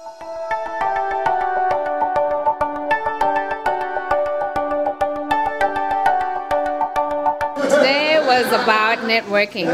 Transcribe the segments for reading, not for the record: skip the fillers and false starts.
Today was about networking.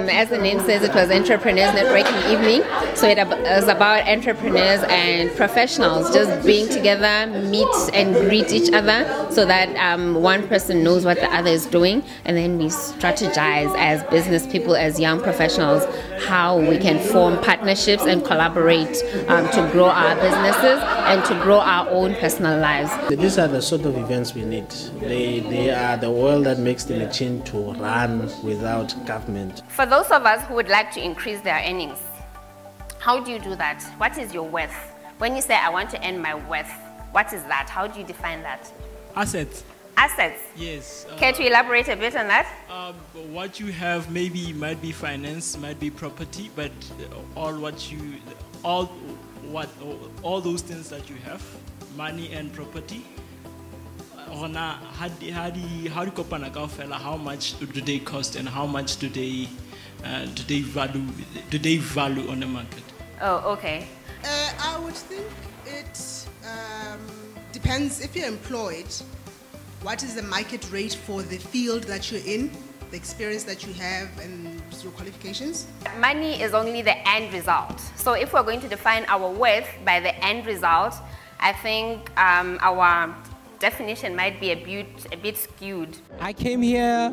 As the name says, it was Entrepreneurs Networking Evening. So it was about entrepreneurs and professionals just being together, meet and greet each other so that one person knows what the other is doing, and then we strategize as business people, as young professionals, how we can form partnerships and collaborate to grow our businesses and to grow our own personal lives. These are the sort of events we need. They are the oil that makes the machine to run without government. For those of us who would like to increase their earnings, how do you do that? What is your worth? When you say, I want to earn my worth, what is that? How do you define that? Assets. Assets? Yes. Care to elaborate a bit on that? What you have maybe might be finance, might be property, but all those things that you have, money and property, how much do they cost and how much do they value on the market? Oh, okay. I would think it depends. If you're employed, what is the market rate for the field that you're in, the experience that you have, and your qualifications? Money is only the end result. So if we're going to define our worth by the end result, I think our definition might be a bit skewed. I came here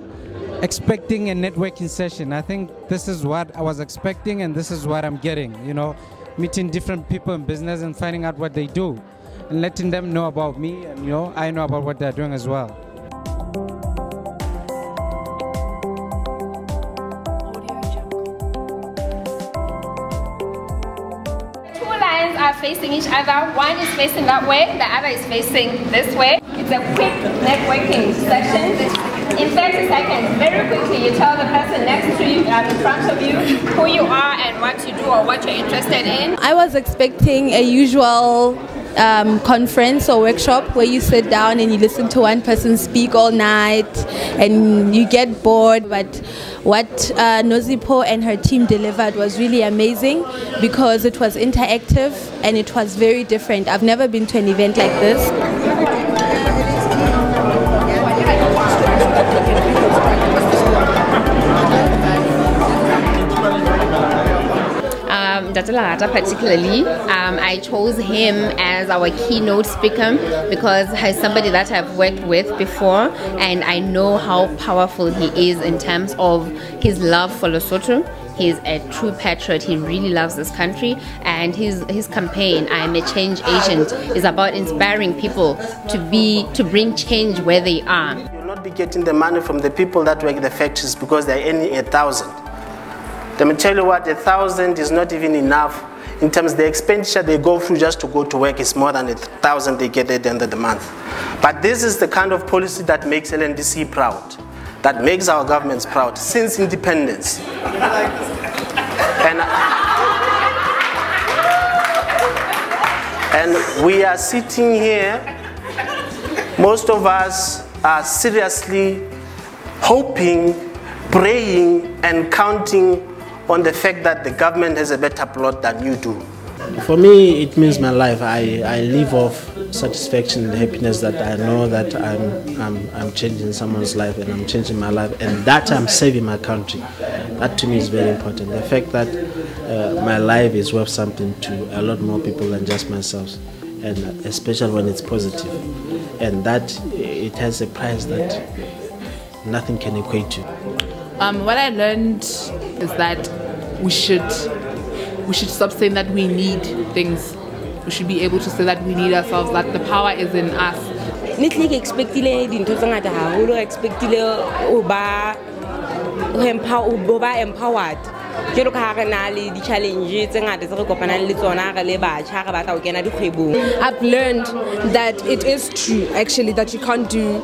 expecting a networking session. I think this is what I was expecting and this is what I'm getting, you know, meeting different people in business and finding out what they do and letting them know about me, and you know, I know about what they're doing as well. Are facing each other. One is facing that way, the other is facing this way. It's a quick networking session. In 30 seconds, very quickly, you tell the person next to you, in front of you, who you are and what you do or what you're interested in. I was expecting a usual conference or workshop where you sit down and you listen to one person speak all night and you get bored, but what Nozipo and her team delivered was really amazing because it was interactive and it was very different. I've never been to an event like this. Particularly, I chose him as our keynote speaker because he's somebody that I've worked with before and I know how powerful he is in terms of his love for Lesotho. He's a true patriot. He really loves this country, and his campaign, I am a change agent, is about inspiring people to bring change where they are. You'll not be getting the money from the people that work in the factories because they're earning 1,000. Let me tell you what, 1,000 is not even enough. In terms of the expenditure they go through just to go to work is more than 1,000 they get at the end of the month. But this is the kind of policy that makes LNDC proud, that makes our governments proud since independence. And we are sitting here, most of us are seriously hoping, praying and counting on the fact that the government has a better plot than you do. For me, it means my life. I live off satisfaction and happiness that I know that I'm changing someone's life and I'm changing my life and that I'm saving my country. That to me is very important. The fact that my life is worth something to a lot more people than just myself, and especially when it's positive. And that it has a price that nothing can equate to. What I learned is that we should stop saying that we need things. We should be able to say that we need ourselves, that the power is in us. Empowered. I've learned that it is true, actually, that you can't do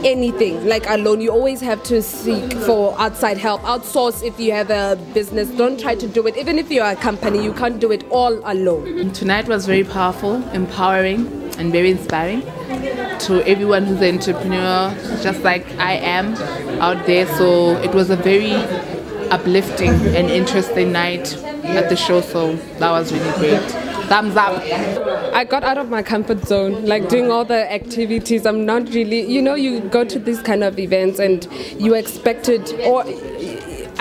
anything like alone. You always have to seek for outside help. Outsource if you have a business. Don't try to do it. Even if you're a company, you can't do it all alone. Tonight was very powerful, empowering, and very inspiring to everyone who's an entrepreneur, just like I am out there. So it was a very uplifting and interesting night at the show, so that was really great. Thumbs up. I got out of my comfort zone, like doing all the activities. I'm not really, you go to these kind of events and you expect it, or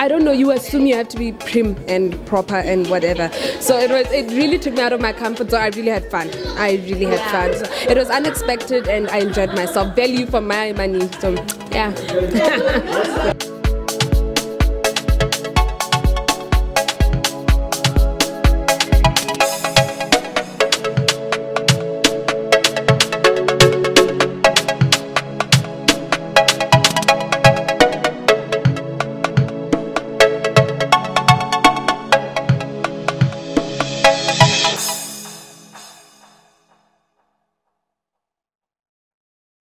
I don't know, you assume you have to be prim and proper and whatever. So it really took me out of my comfort zone. I really had fun. So it was unexpected and I enjoyed myself. Value for my money. So yeah.